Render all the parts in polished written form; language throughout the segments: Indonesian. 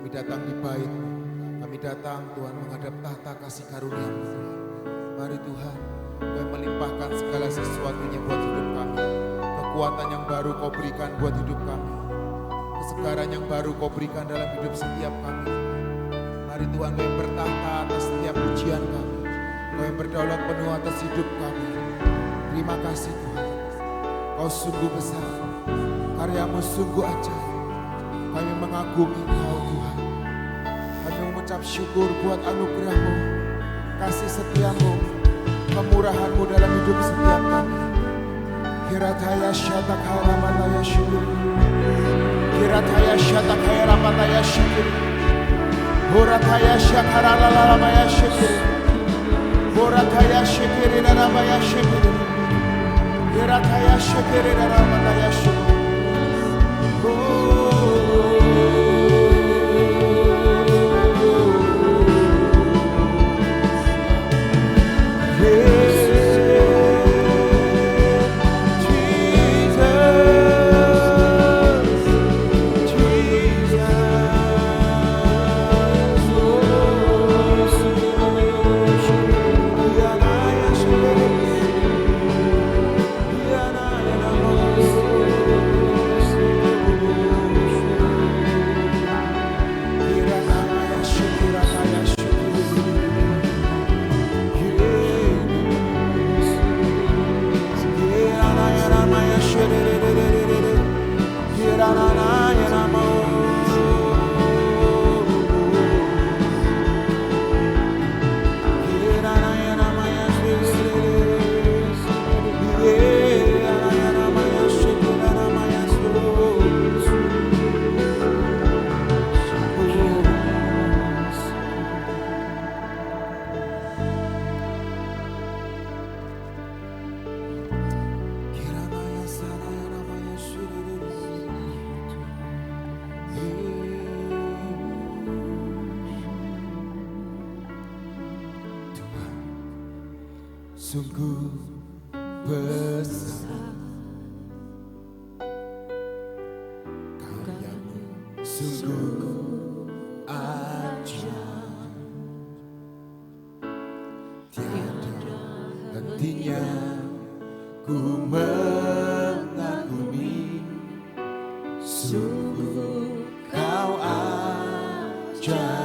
Kami datang di bait-Mu, kami datang Tuhan menghadap tahta kasih karunia-Mu. Mari Tuhan, Kau melimpahkan segala sesuatunya buat hidup kami. Kekuatan yang baru Kau berikan buat hidup kami. Kesegaran yang baru Kau berikan dalam hidup setiap kami. Mari Tuhan, Kau yang bertahta atas setiap ujian kami. Kau yang berdaulat penuh atas hidup kami. Terima kasih Tuhan. Kau sungguh besar, karya-Mu sungguh ajaib. Kami mengagumi Kau Tuhan. Kami mengucap syukur buat anugerah-Mu, kasih setia-Mu, kemurahan-Mu dalam hidup setiap kami. Kirataya syatakaya ramataya syukur. Kirataya syatakaya ramataya syukur. Horataya syakaralalabaya syukur. Horataya syakirinaramaya syukur. Kirataya syakirinaramaya syukur. Sungguh besar karya-Mu, sungguh ajaib. Tiada hentinya ku mengagumi, sungguh Kau ajaib.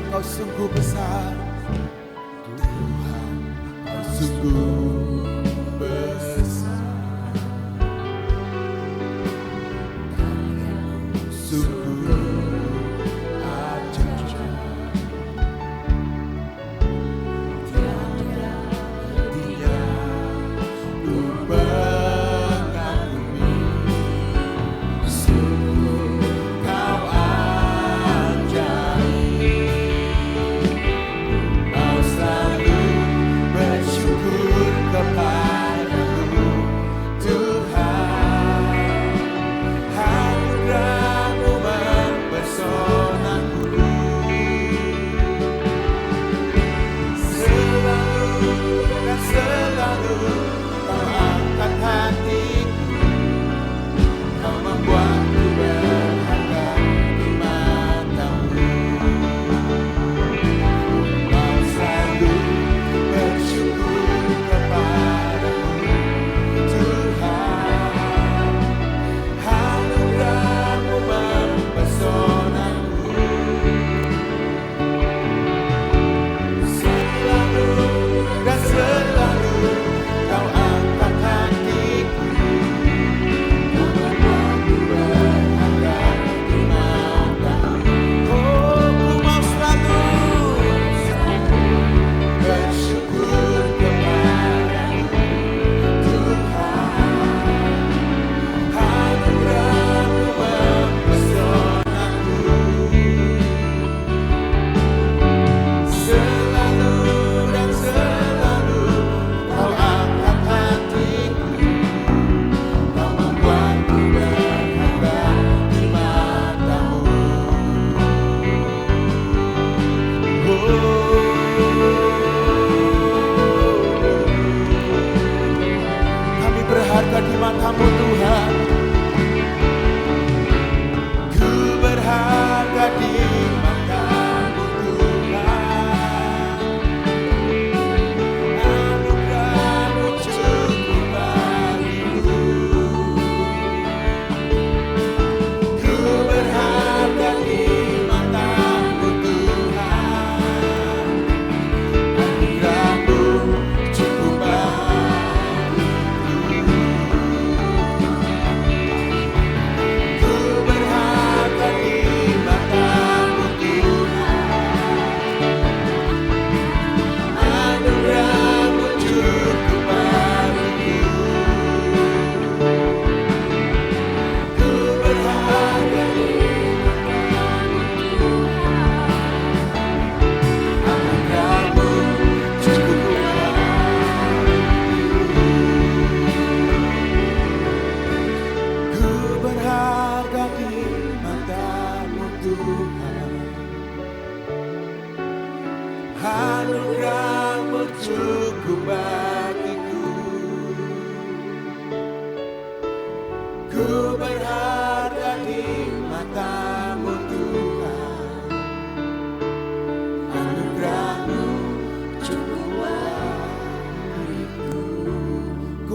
Kau sungguh besar, Tuhan, Kau sungguh besar, karya-Mu sungguh ajaib. Tiada hentinya ku mengagumi, sungguh Kau ajaib. Bersyukur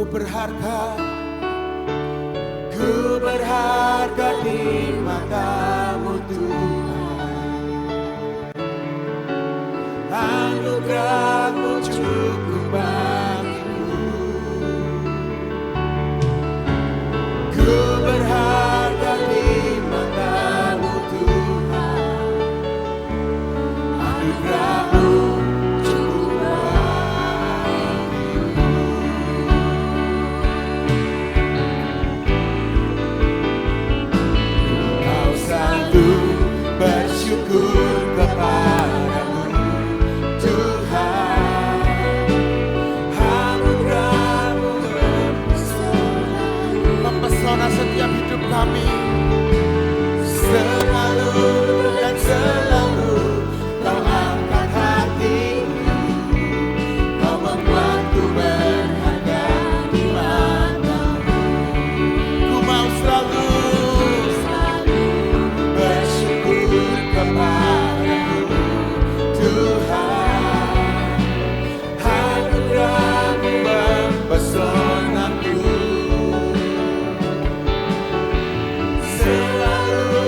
Ku berharga di mata-Mu Tuhan. Anugerah-Mu cukup bagiku. Ku berharga di mata-Mu Tuhan. Anugerah-Mu cukup bagiku. Kau selalu bersyukur kepadamu Tuhan. Anugerah-Mu mempesona setiap hidup kami. Selalu dan selalu Kau angkat hatiku. Kau membuatku berharga di mata-Mu. Ku mau selalu bersyukur kepadamu Tuhan. Anugerah-Mu mempesonaku. Selalu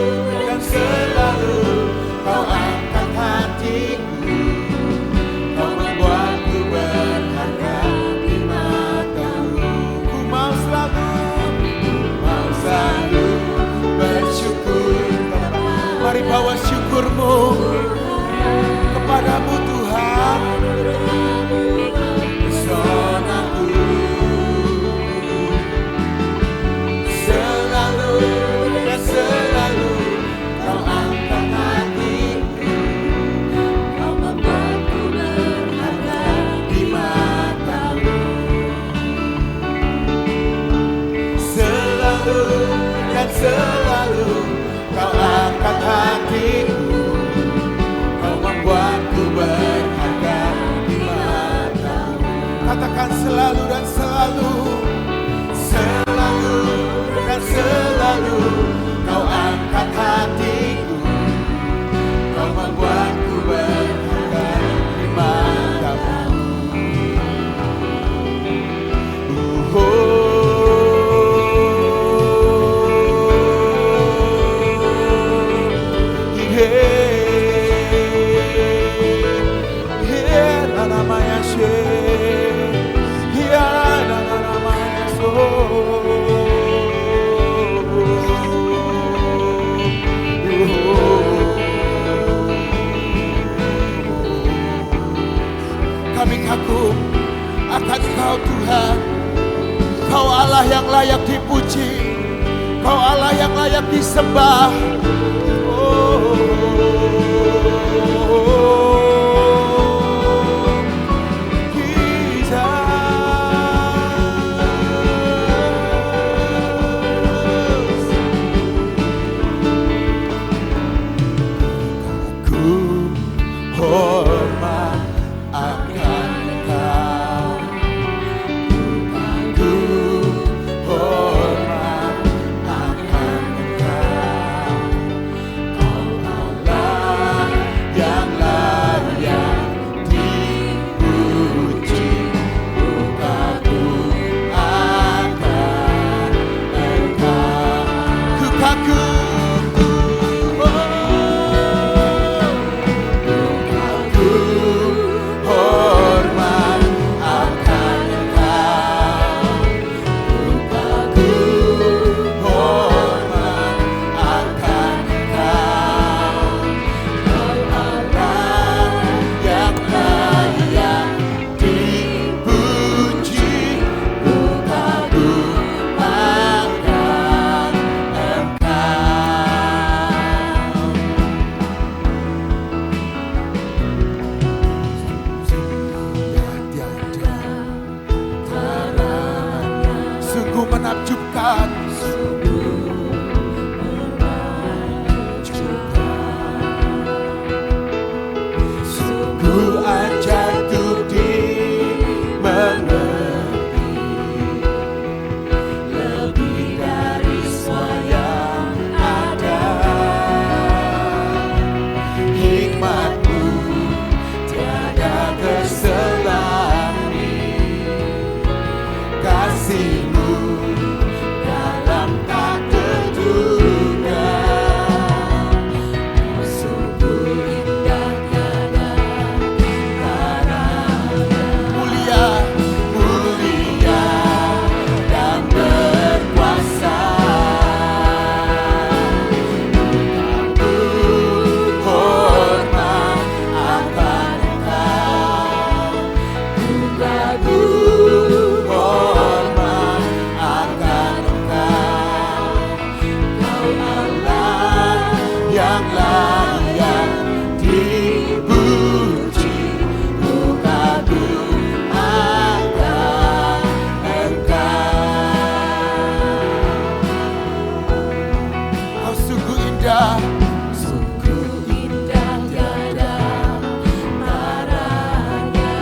dan selalu Kau angkat hatiku. Kau membuatku berharga di mata-Mu. Ku mau selalu bersyukur kepadamu. Mari bawa syukurmu kepadamu Tuhan. Pesonaku. Selalu dan selalu Kau angkat hatiku. Kau membuatku berharga di mata-Mu. Selalu dan selalu Kau angkat hatiku. Kau membuatku berharga di mata-Mu. Katakan selalu dan selalu. Selalu dan selalu Kau angkat hatiku. Kau membuatku berharga di mata-Mu. Kami kagum akan Kau Tuhan. Kau Allah yang layak dipuji. Kau Allah yang layak disembah. Hormat akan Kau. Ku hormat akan Kau. Kau Allah Aku hormat akan Engkau, Kau Allah yang layak dipuji. Ku kagum akan Engkau. Kau sungguh indah, sungguh indah tiada taranya.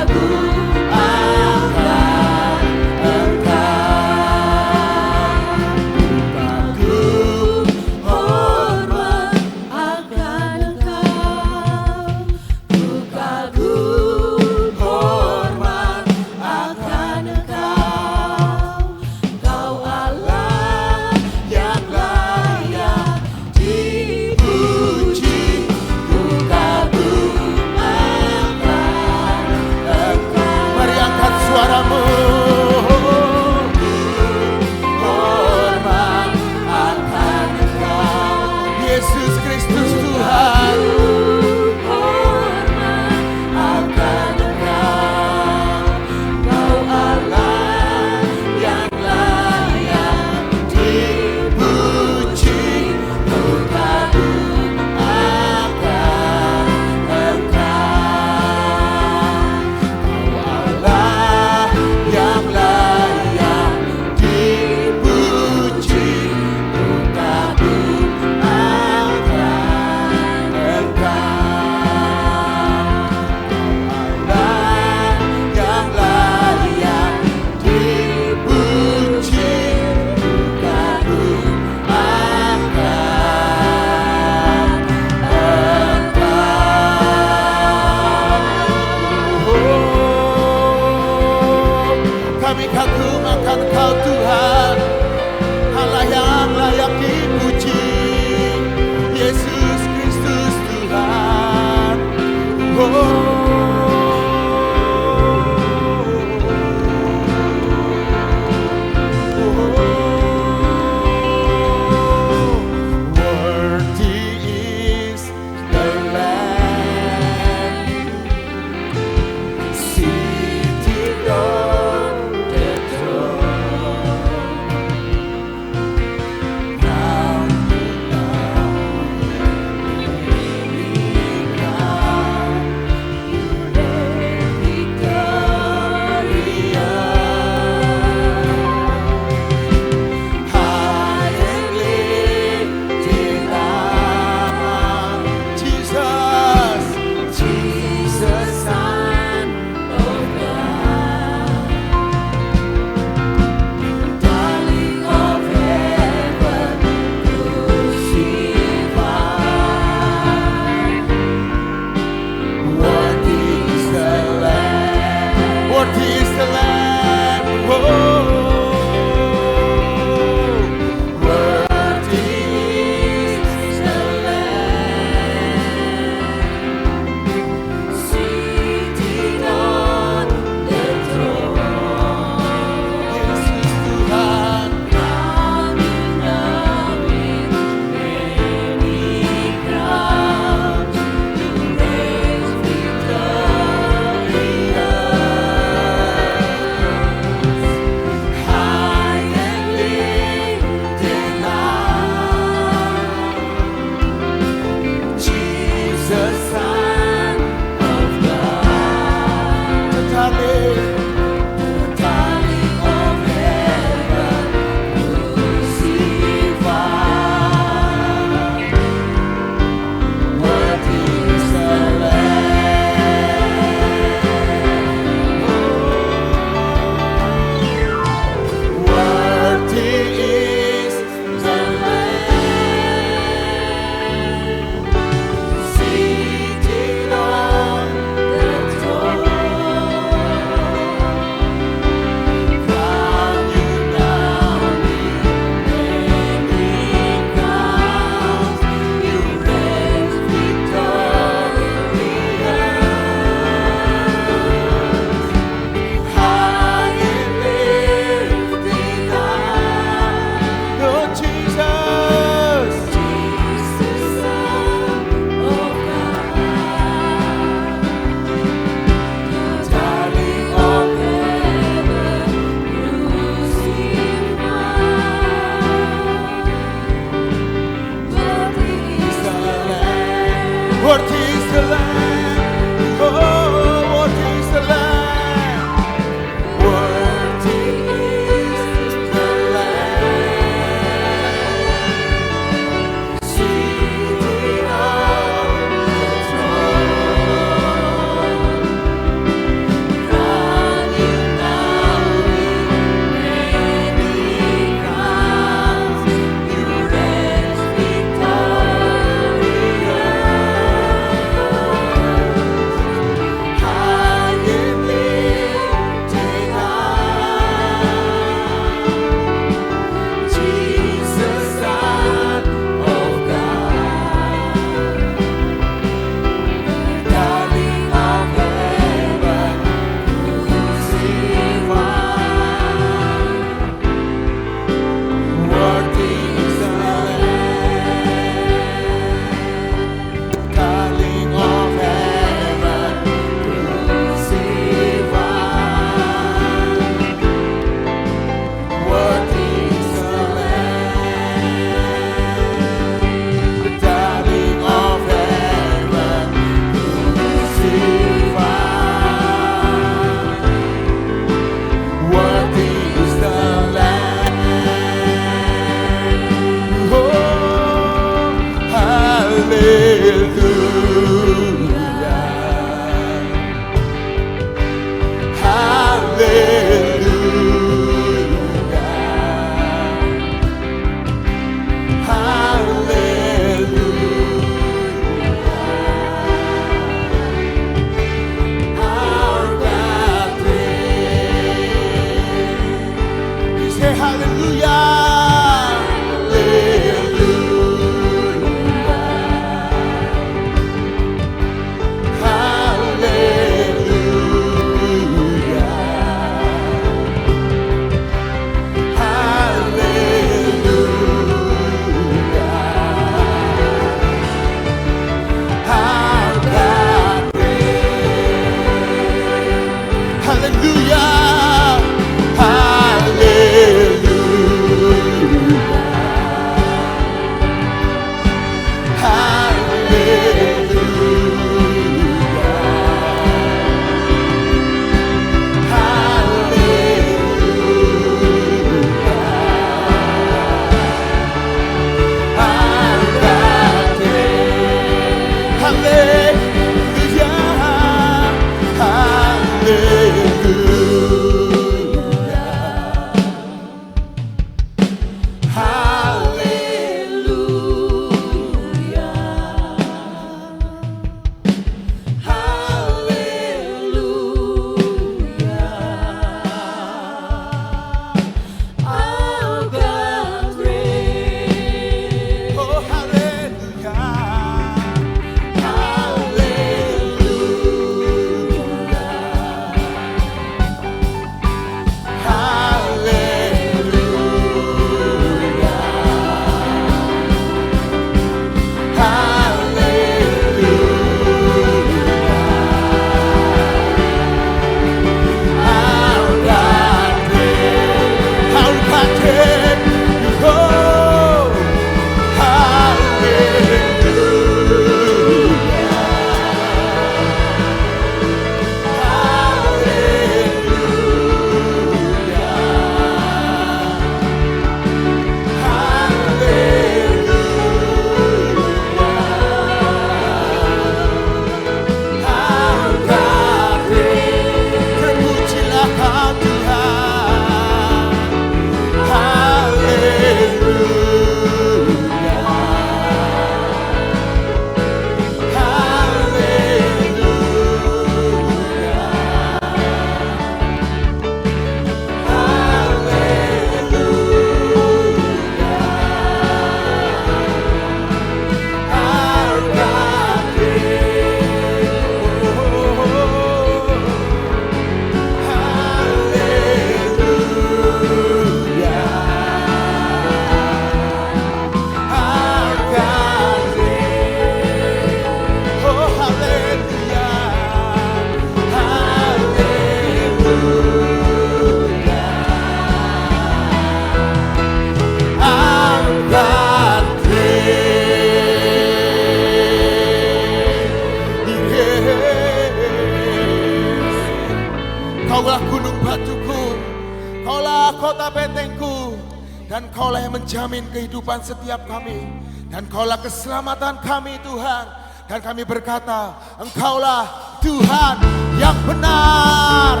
menjamin kehidupan setiap kami. Dan Kaulah keselamatan kami Tuhan. Dan kami berkata, Engkaulah Tuhan yang benar.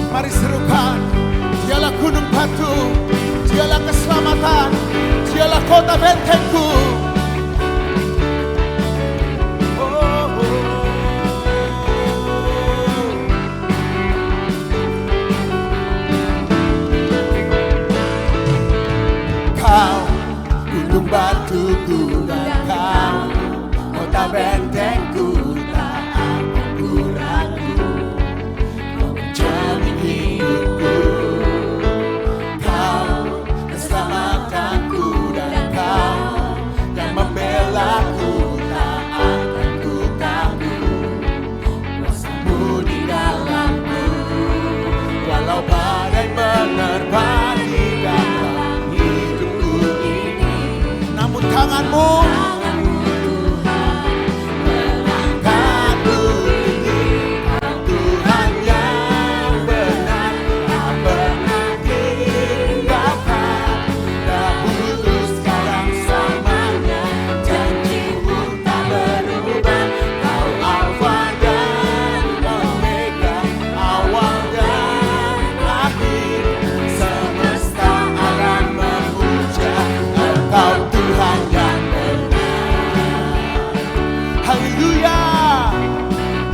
Mari serukan, Dialah gunung batu, Dialah keselamatan, Dialah kota bentengku. Kau gunung batuku dan Kau kota bentengku, tak akan ku ragu. Kau menjamin hidupku, Kau keselamatanku, dan Kau yang membelaku, tak akan ku takut. Kuasa-Mu di dalamku, walau badai menerpa di dalam tangan-Mu, mengangkatku tinggi. Tuhan yang benar, tak pernah tinggalkan. Dahulu sekarang selamanya, janji-Mu tak berubah. Kau Alfa dan Omega, awal dan akhir. Semesta alam memuja Engkau Tuhan yang benar. Haleluya.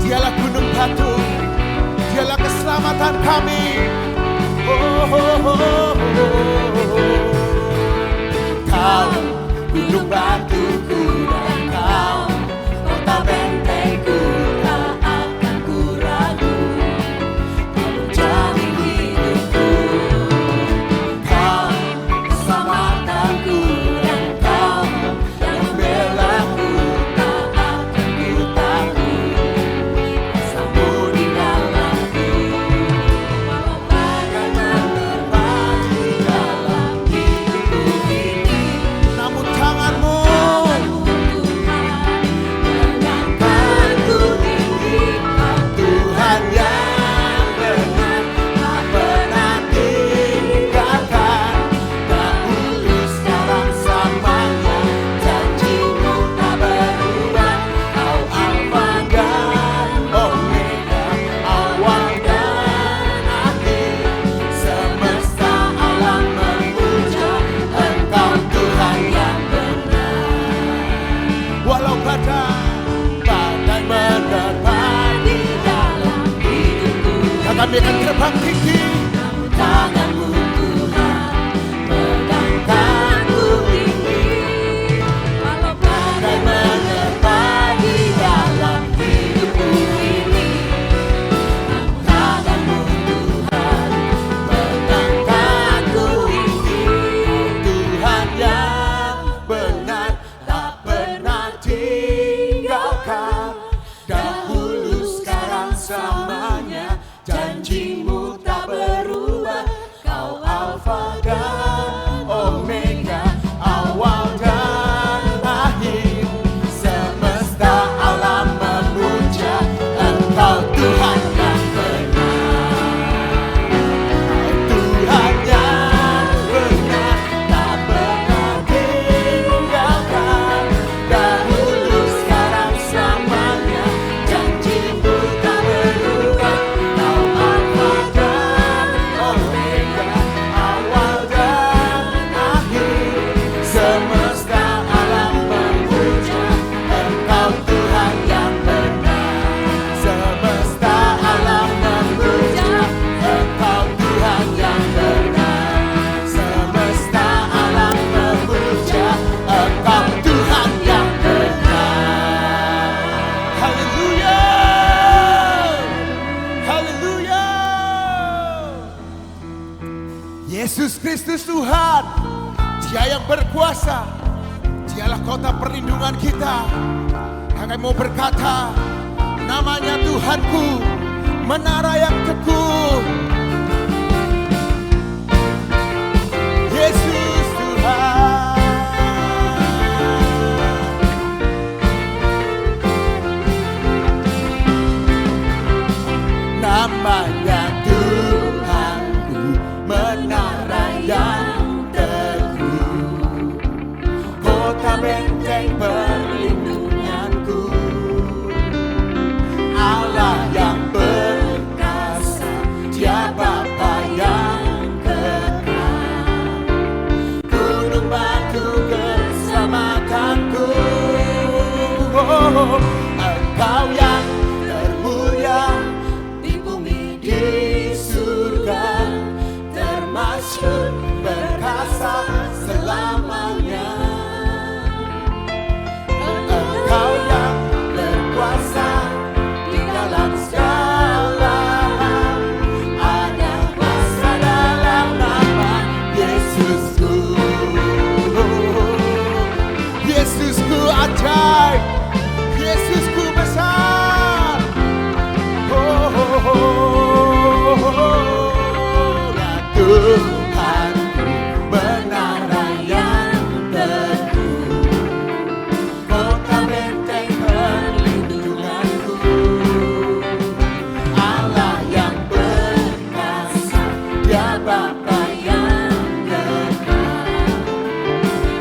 Dialah gunung batu, Dialah keselamatan kami. Kau gunung batuku dan Kau kota bentengku, tak akan ku ragu. Kau menjamin hidupku, Kau keselamatanku, dan Kau yang membelaku, tak akan ku takut. Kuasa-Mu di dalamku, walau badai menerpa di dalam hidupku ini. Namun tangan-Mu, mengangkatku tinggi. Tuhan yang benar, tak pernah tinggalkan. Dahulu sekarang selamanya, janji-Mu tak berubah. Kau Alfa dan Omega, awal dan akhir. Semesta alam memuja Engkau Tuhan yang benar. Walau badai menerpa di dalam hidupku, dan kami akan terbang tinggi. Namun tangan-Mu Tuhan, mengangkatku tinggi. Walau badai menerpa di dalam hidupku ini. Namun tangan-Mu Tuhan, mengangkatku tinggi. Tuhan yang benar, tak pernah tinggalkan. Dahulu sekarang selamanya, janji-Mu tak berubah. Kau Alfa dan Omega, awal dan akhir. Semesta alam memuja Engkau Tuhan yang benar. Tuhan yang benar, tak pernah tinggalkan. Dahulu sekarang selamanya, janji-Mu tak berubah. Kau Alfa dan Omega, awal dan akhir. Semesta alam memuja Engkau Tuhan yang benar. Semesta alam memuja Engkau Tuhan yang benar. Semesta alam memuja Engkau Tuhan yang benar. Haleluya. Haleluya. Yesus Kristus Tuhan, Dia yang berkuasa, Dialah kota perlindungan kita. Kami mau berkata, namanya Tuhanku, menara yang teguh. Yesus Tuhan. Namanya Tuhanku, termasyur perkasa selamanya. Engkau yang berkuasa di dalam segala hal, ada kuasa dalam nama Yesusku. Yesusku ajaib, Yesusku besar. Ya Tuhanku, menara yang teguh, kota benteng perlindunganku, Allah yang perkasa, Dia Bapa yang kekal,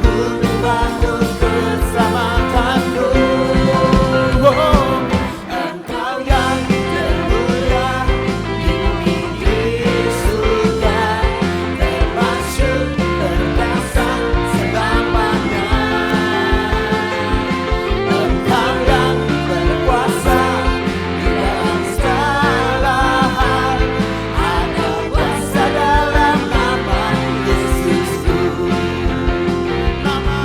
gunung batu keselamatanku. Engkau yang termulia di bumi di surga, termasyur perkasa selamanya. Engkau yang berkuasa di dalam segala hal, ada kuasa dalam nama Yesusku. Nama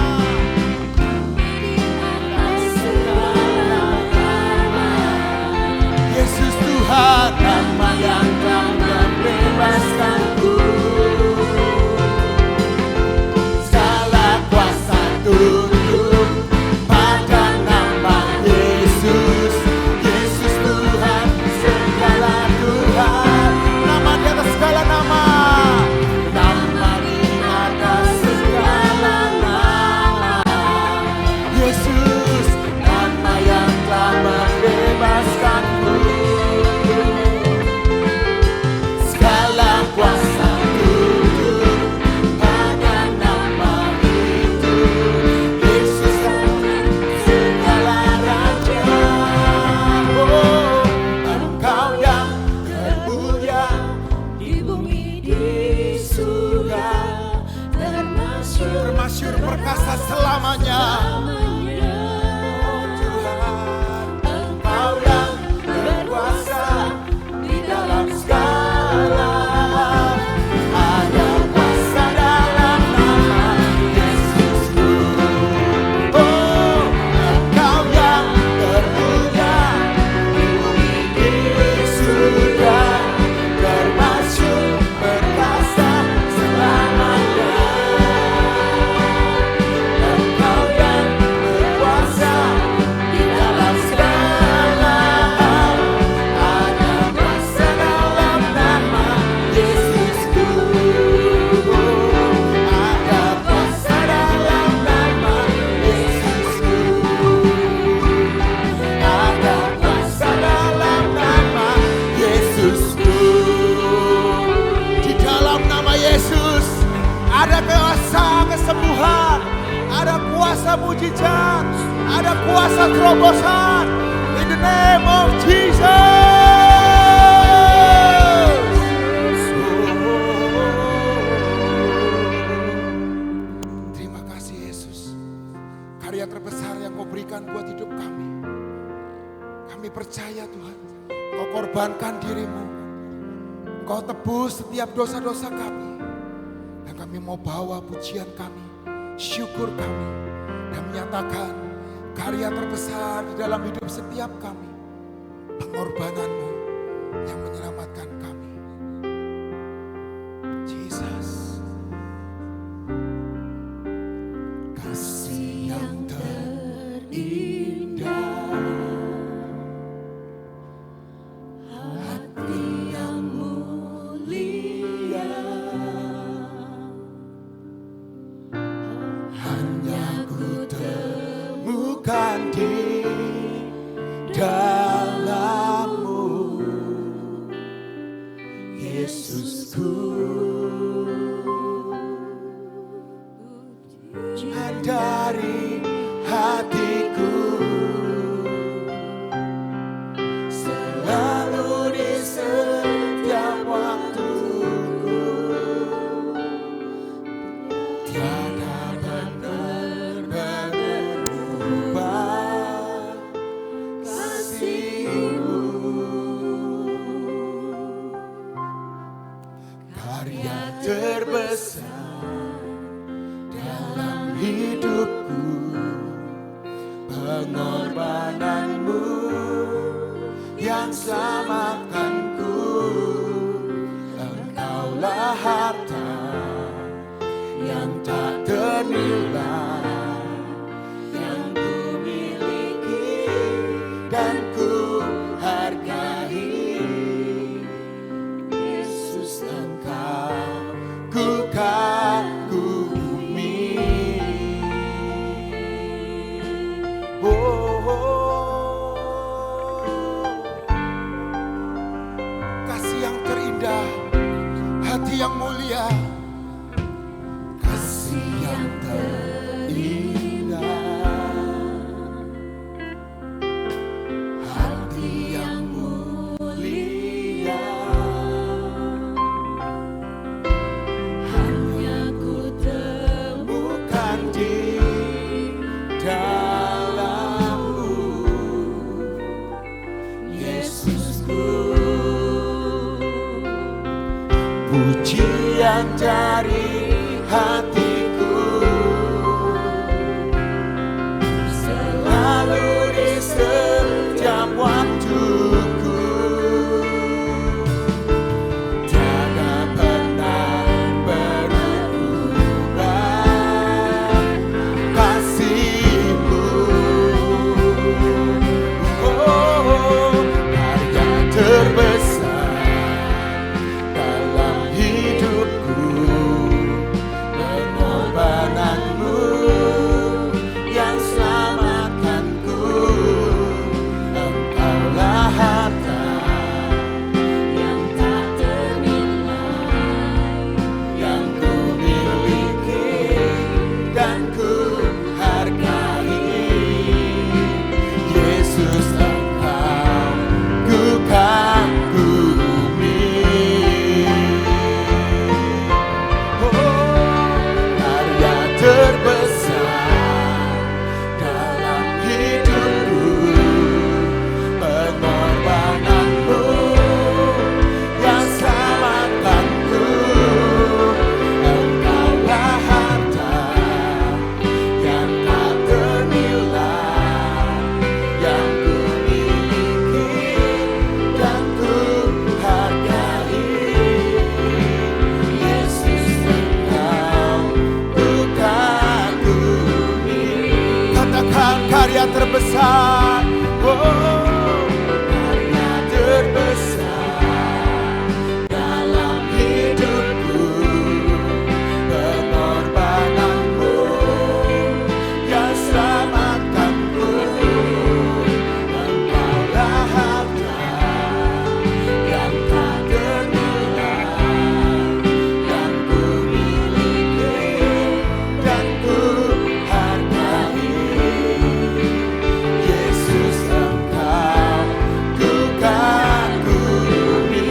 Yesus Tuhan, nama yang telah membebaskanku. Segala kuasa tunduk pada nama Yesus. Yesus Tuhan, segala Tuhan, nama di atas segala nama. Nama di atas segala nama. Yesus, nama yang telah membebaskanku. Segala kuasa tunduk pada nama itu. Yesus Tuhan, segala raja. Oh, Engkau yang termulia di bumi di surga, termasyur perkasa selamanya. Oh Tuhan, Engkau yang berkuasa di dalam segala hal, ada kuasa dalam nama Yesusku. Oh, Engkau yang termulia di bumi di surga, termasyur perkasa selamanya. Engkau yang berkuasa di dalam segala hal, ada kuasa dalam nama Yesusku. Ada kuasa dalam nama Yesusku. Ada kuasa dalam nama Yesusku. Di dalam nama Yesus ada kuasa kesembuhan, ada kuasa mujizat, ada kuasa terobosan. In the name of Jesus. Terima kasih Yesus, karya terbesar yang Kau berikan buat hidup kami. Kami percaya Tuhan, Kau korbankan diri-Mu, Kau tebus setiap dosa-dosa kami. Dan kami mau bawa pujian kami, syukur kami, dan menyatakan karya terbesar di dalam hidup setiap kami, pengorbanan-Mu yang menyelamatkan kami. Jesus. Kasih yang terindah, hati yang mulia, hanya ku temukan di dalam-Mu. terbesar dalam hidupku, pengorbananmu yang selamatkanku. Engkaulah harta yang tak ternilai yang ku miliki dan ku hargai. Yesus, Engkau ku kagumi. Kasih yang terindah, hati yang mulia, kasih yang terindah, hati yang mulia, hanya ku temukan di dalammu, Yesusku. Pujian dari hatiku selalu di setiap waktuku, tiada pernah berubah kasih-Mu. Oh, harga terbesar dalam hidupku, pengorbananmu yang selamatkanku. Engkaulah harta yang tak ternilai yang ku miliki dan ku hargai. Yesus, Engkau ku kagumi. Karya terbesar dalam hidupku, pengorbananmu yang selamatkanku. Engkaulah harta yang tak ternilai yang ku miliki dan ku hargai. Yesus, Engkau ku kagumi. Katakan karya terbesar, oh, karya terbesar dalam hidupku, pengorbananmu yang selamatkanku. Engkaulah harta yang tak ternilai yang ku miliki dan ku hargai. Yesus, Engkau ku kagumi.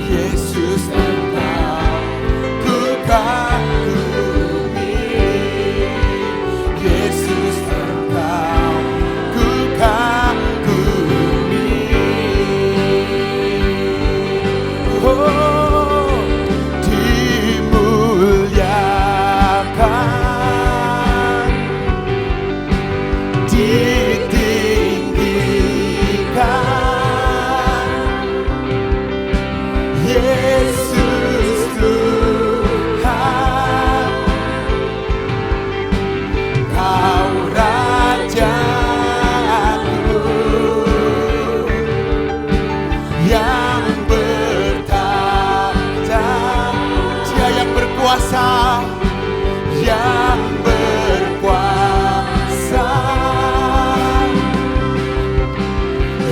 Yesus, Engkau ku kagumi. Yesus, Engkau ku kagumi. Oh, dimuliakan, ditinggikan, Yesus Tuhan, Kau Rajaku yang bertahta, Dia yang berkuasa, yang berkuasa.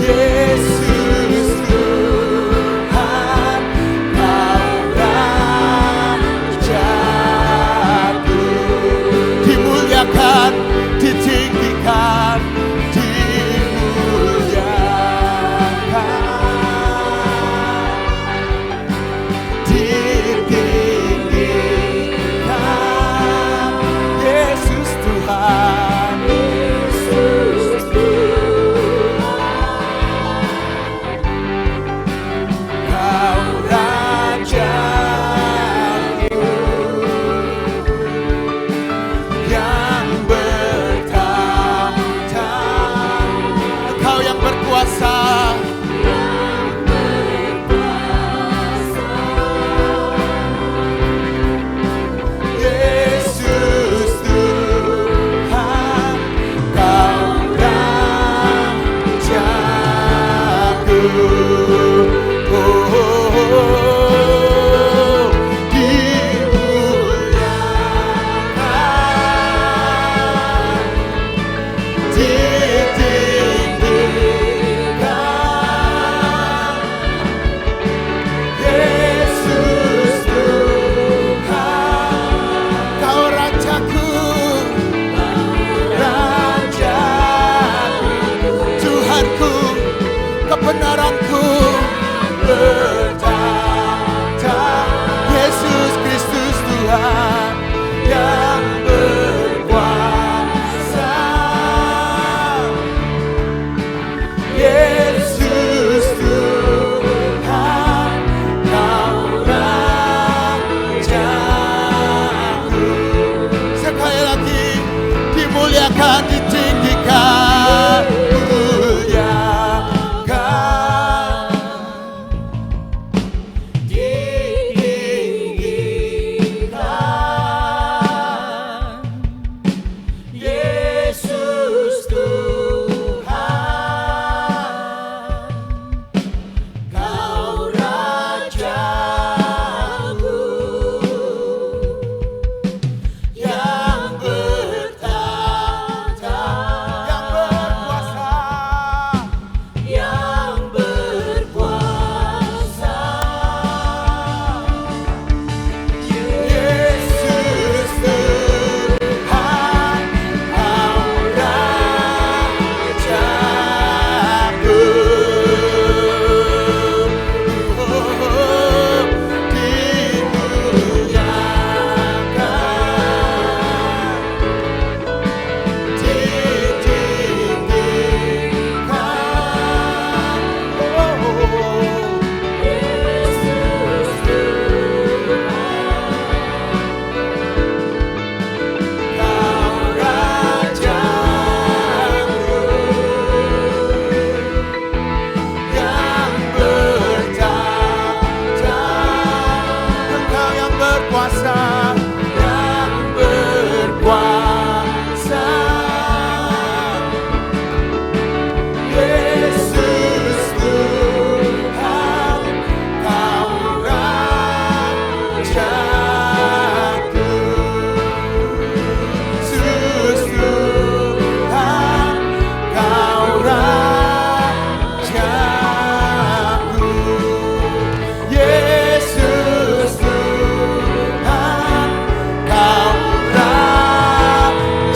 Yesus Tuhan, Kau Rajaku, dimuliakan, ditinggikan, dimuliakan, ditinggikan, Tuhan yang berkuasa. Yesus Tuhan, Kau Rajaku. Sekali lagi, dimuliakan, ditinggikan, muliakan, ditinggikan. Yesus Tuhan, Kau Rajaku yang bertata, yang berkuasa, yang berkuasa. Yesus Tuhan, Kau Rajaku. Engkau yang berkuasa, yang berkuasa. Yesus Tuhan, Kau Rajaku. Yesus Tuhan, Kau Rajaku. Yesus Tuhan, Kau Rajaku.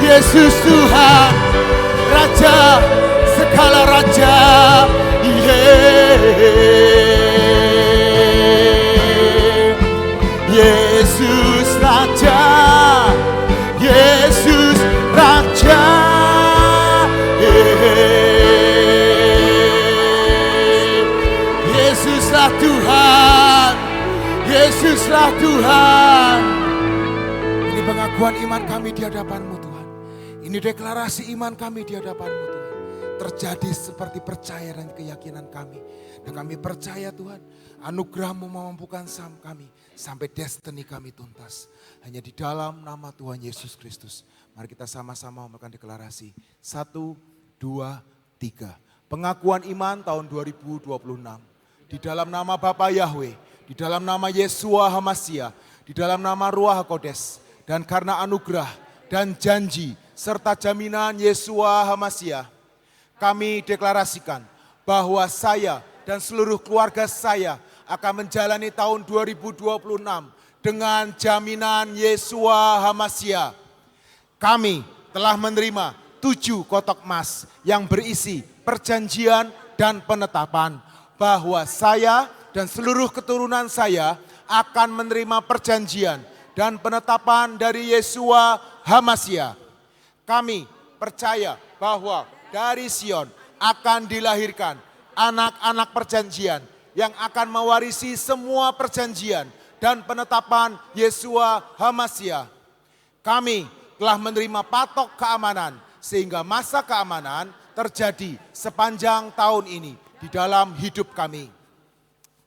Yesus Tuhan, Raja segala raja. Yesus Raja, Yesus Raja. Yesuslah Tuhan, Yesuslah Tuhan. Ini pengakuan iman kami di hadapan-Mu Tuhan. Ini deklarasi iman kami di hadapan-Mu Tuhan. Terjadi seperti percaya dan keyakinan kami. Dan kami percaya Tuhan, anugerah-Mu memampukan kami sampai destiny kami tuntas. Hanya di dalam nama Tuhan Yesus Kristus. Mari kita sama-sama melakukan deklarasi. 1, 2, 3. Pengakuan iman tahun 2026. Di dalam nama Bapa Yahweh, di dalam nama Yeshua HaMashiach, di dalam nama Ruach HaKodes, dan karena anugerah dan janji serta jaminan Yeshua HaMashiach, kami deklarasikan bahwa saya dan seluruh keluarga saya akan menjalani tahun 2026 dengan jaminan Yeshua HaMashiach. Kami telah menerima 7 kotak emas yang berisi perjanjian dan penetapan bahwa saya dan seluruh keturunan saya akan menerima perjanjian dan penetapan dari Yeshua HaMashiach. Kami percaya bahwa dari Sion akan dilahirkan anak-anak perjanjian yang akan mewarisi semua perjanjian dan penetapan Yeshua HaMashiach. Kami telah menerima patok keamanan sehingga masa keamanan terjadi sepanjang tahun ini di dalam hidup kami.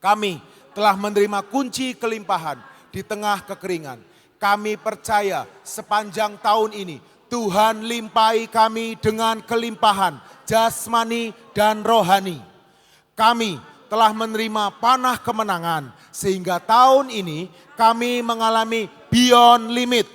Kami telah menerima kunci kelimpahan di tengah kekeringan. Kami percaya sepanjang tahun ini Tuhan limpahi kami dengan kelimpahan jasmani dan rohani. Kami telah menerima panah kemenangan sehingga tahun ini kami mengalami beyond limit.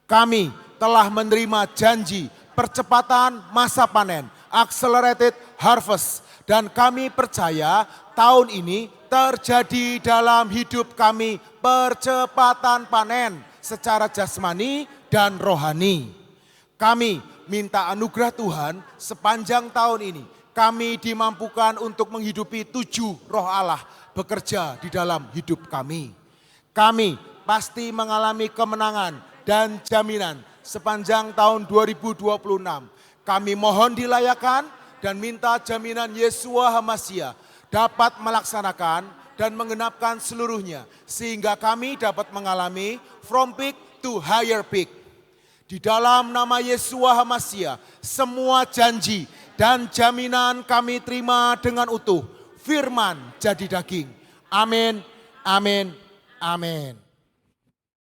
Kami telah menerima janji percepatan masa panen, accelerated harvest. Dan kami percaya tahun ini terjadi dalam hidup kami percepatan panen secara jasmani dan rohani. Kami minta anugerah Tuhan sepanjang tahun ini. kami dimampukan untuk menghidupi 7 roh Allah bekerja di dalam hidup kami. Kami pasti mengalami kemenangan dan jaminan sepanjang tahun 2026. Kami mohon dilayakan dan minta jaminan Yeshua HaMasyiah dapat melaksanakan dan menggenapkan seluruhnya, sehingga kami dapat mengalami from peak to higher peak. Di dalam nama Yeshua HaMasyiah, semua janji dan jaminan kami terima dengan utuh. Firman jadi daging. Amin, amin, amin.